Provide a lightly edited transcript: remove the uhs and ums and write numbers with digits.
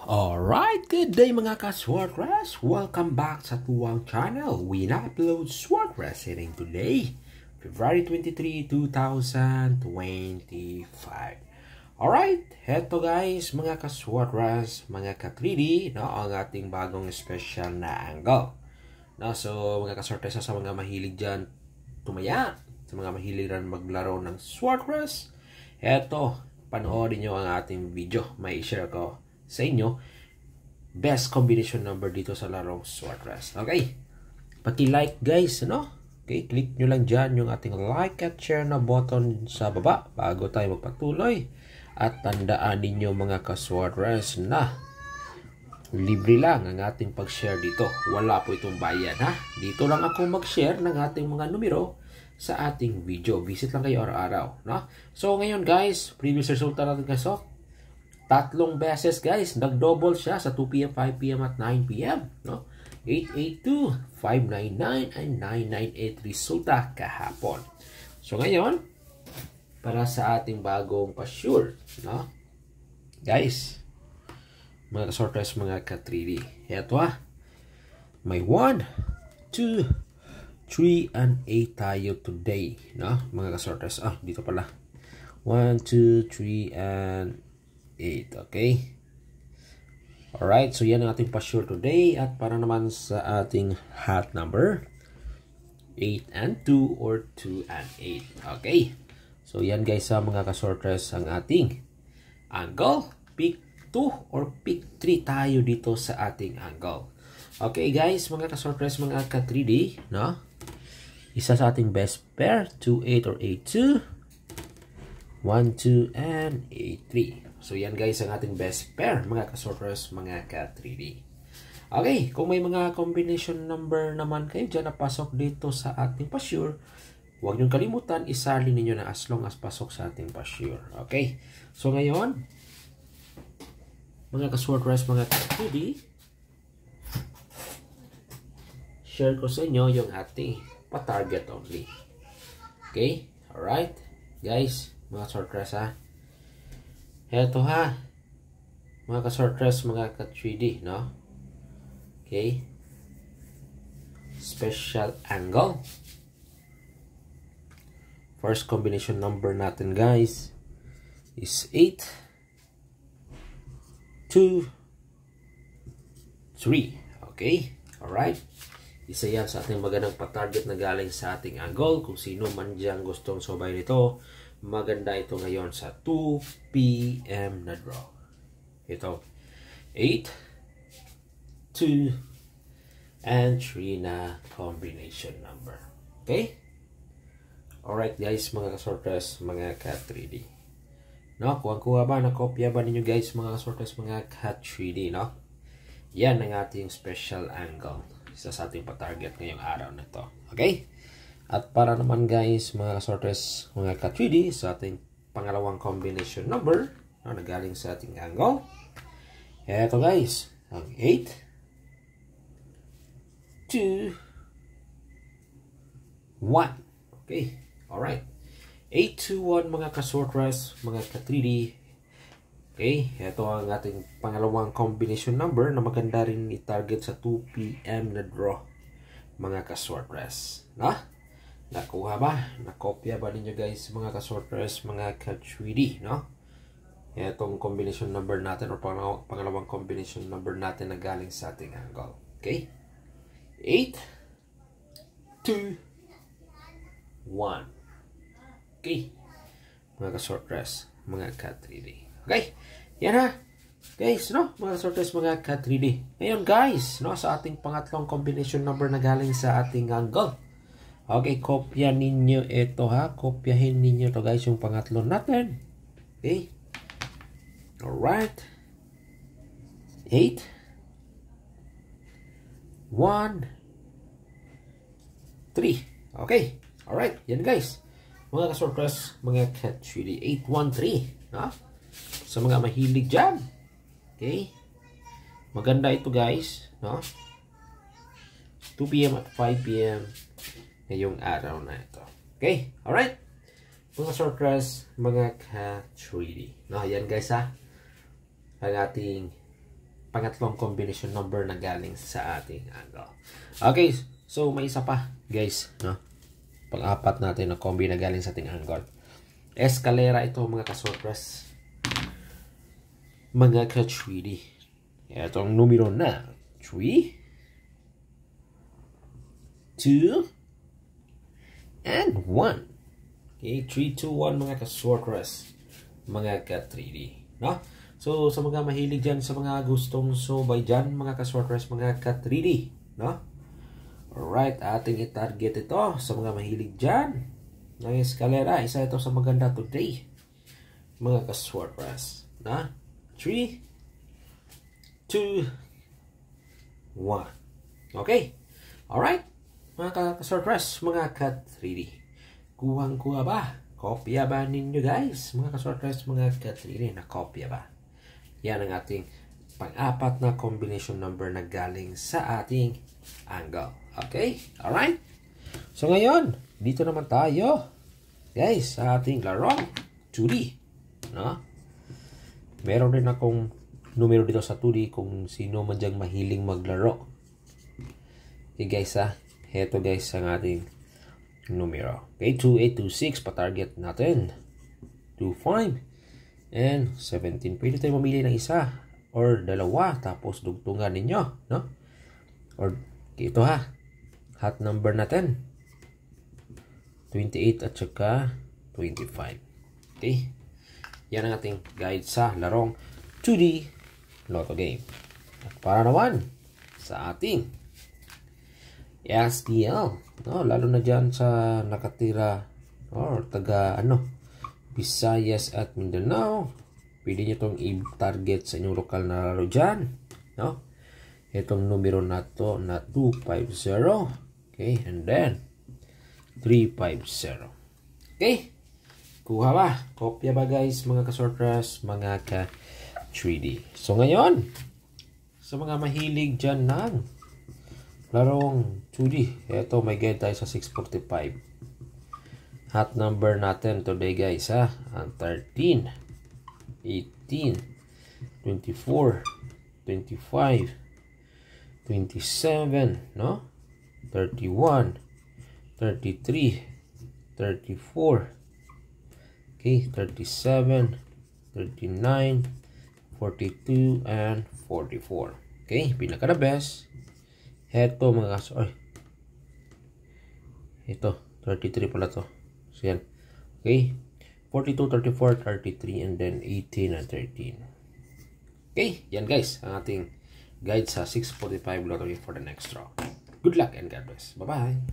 Alright, good day mga ka-Swordgrass! Welcome back sa tuwang channel. We upload Swordgrass hitting today, February 23, 2025. Alright, heto guys mga ka-Swordgrass, mga ka-3D, no, ang ating bagong special na angle. No, so mga ka-Swordgrass, sa mga mahilig dyan tumaya, sa mga mahilig rin maglaro ng Swordgrass, heto, panoorin nyo ang ating video. May share ko sa inyo best combination number dito sa larong Swordgrass. Okay, paki-like guys, no? Okay, click nyo lang dyan yung ating like at share na button sa baba bago tayo magpatuloy. At tandaan ninyo mga ka-Swordgrass na libre lang ang ating pag-share dito. Wala po itong bayad, ha? Dito lang ako mag-share ng ating mga numero sa ating video. Visit lang kayo araw-araw, no? So ngayon guys, previous resulta natin guys, tatlong beses guys, nag-double siya sa 2 PM, 5 PM at 9 PM, no? 882, 599 and 998 resulta kahapon. So ngayon, para sa ating bagong pa-sure, no? Guys, mga ka-Swordgrass, mga ka-3D. Ito may 1, 2, 3, and 8 tayo today, no? Mga ka-Swordgrass, dito pala. 1, 2, 3, and 8, okay? Alright, so yan ang ating pa-sure today. At para naman sa ating hot number, 8 and 2 or 2 and 8, okay? So yan guys sa mga ka-Swordgrass ang ating angle. Pick 2 or pick 3 tayo dito sa ating angle. Okay guys, mga ka-Swordgrass, mga ka-3D, no? Isa sa ating best pair, 2, 8 or 8, 2, 1, 2, and 8, 3. So yan guys ang ating best pair mga ka-Swordgrass, mga ka-3D. Okay, kung may mga combination number naman kayo dyan na pasok dito sa ating pa-sure, huwag niyong kalimutan, isalin ninyo na as long as pasok sa ating pa-sure. Okay, so ngayon, mga ka-Swordgrass, mga ka-3D, share ko sa inyo yung ating pa-target only. Okay, alright, guys, mga Swordgrass Heto mga ka-Swordgrass, mga ka-3D, no? Okay. Special angle. First combination number natin, guys, is 8, 2, 3. Okay. Alright. Isa yan sa ating magandang pa-target na galing sa ating angle. Kung sino man dyan gustong subay nito, maganda ito ngayon sa 2 PM na draw. Ito, 8, 2, and 3 na combination number. Okay? Alright guys, mga ka-Swordgrass, mga ka-3D. No, kuha ba, nakopya ba ninyo guys, mga ka-Swordgrass, mga ka-3D, no? Yan ang ating special angle. Isa sa ating pa-target ngayong araw na to. Okay? At para naman guys, mga ka-Swordgrass, mga ka-3D, sa ating pangalawang combination number na galing sa ating angle. Eto guys, ang 8, 2, 1. Okay, alright. 8, 2, 1 mga ka-Swordgrass, mga ka-3D. Okay, eto ang ating pangalawang combination number na maganda rin i-target sa 2 PM na draw, mga ka-Swordgrass. No? Nakuha ba? Nakopya ba ninyo guys, mga ka-Swordgrass, mga ka-3D, no? Itong combination number natin o pangalawang combination number natin na galing sa ating angle. Okay? 8, 2, 1. Okay? Mga ka-Swordgrass, mga ka-3D. Okay? Yan guys, no? Mga ka-Swordgrass, mga ka-3D. Ngayon guys, no? Sa ating pangatlong combination number na galing sa ating angle. Okay, kopya ninyo ito kopyahin ninyo to guys, yung pangatlo natin. Okay. Alright. 8, 1, 3. Okay. Alright, yan guys. Mga ka-Swordgrass, mga ka-3D. 8, 1, 3. Sa mga mahilig dyan. Okay. Maganda ito guys, no? 2 PM at 5 PM ngayong araw na ito. Okay? Alright? Mga Swordgrass, mga ka-3D. No, yan guys ang ating pangatlong combination number na galing sa ating angle. Okay, so may isa pa, guys, no? Pang-apat natin na combi na galing sa ating angle. Escalera ito, mga ka-sortress. Mga ka-3D. Itong numero na 3, 2, and 1. Okay, 3, 2, 1, mga ka-sortress. Mga ka-3D. No? So, sa mga mahilig dyan, sa mga gustong sumabay dyan, mga ka-sortress, mga ka-3D, no? Alright, ating i-target ito sa mga mahilig dyan. Ng escalera, isa ito sa maganda today, mga ka-sortress, na? 3, 2, 1. Okay? Alright, mga ka-sortress, mga ka-3D. Kuhang-kuha ba? Kopya ba ninyo, guys? Mga ka-sortress, mga ka-3D, na kopya ba? Yan ang ating pang-apat na combination number na galing sa ating angle. Okay? Alright? So ngayon, dito naman tayo, guys, sa ating larong 2D. No? Meron din akong numero dito sa 2D kung sino man diyang mahiling maglaro. Okay, guys, ha? Heto, guys, ang ating numero. Okay, 2826 pa-target natin. 25 and 17. Pwede tayo mamili ng isa or dalawa tapos dugtungan ninyo, no? Or ito, ha, hot number natin 28 at saka 25. Okay, yan ang ating guide sa larong 2D Lotto game. At para naman sa ating SPL, no, lalo na dyan sa nakatira or taga Visayas at Mindanao, pwede nyo itong i-target sa inyong lokal na laro dyan, no? Itong numero na to na 250. Okay, and then 350. Okay, kuha ba? Kopya ba, guys, mga ka-sortress, mga ka-3D? So ngayon, sa mga mahilig dyan ng larong 2D, eto, may guide tayo sa 645. Hot number natin today, guys, ha? Ang 13, 18, 24, 25, 27, no? 31, 33, 34, okay, 37, 39, 42, and 44. Okay, pinaka the best. Heto, mga kaso, ay, ito, 33 pala to. So, yan. Okay, 42, 34, 33, and then 18 and 13. Okay, yan, guys, ang ating guide sa 645 lottery for the next draw. Good luck and God bless. Bye-bye.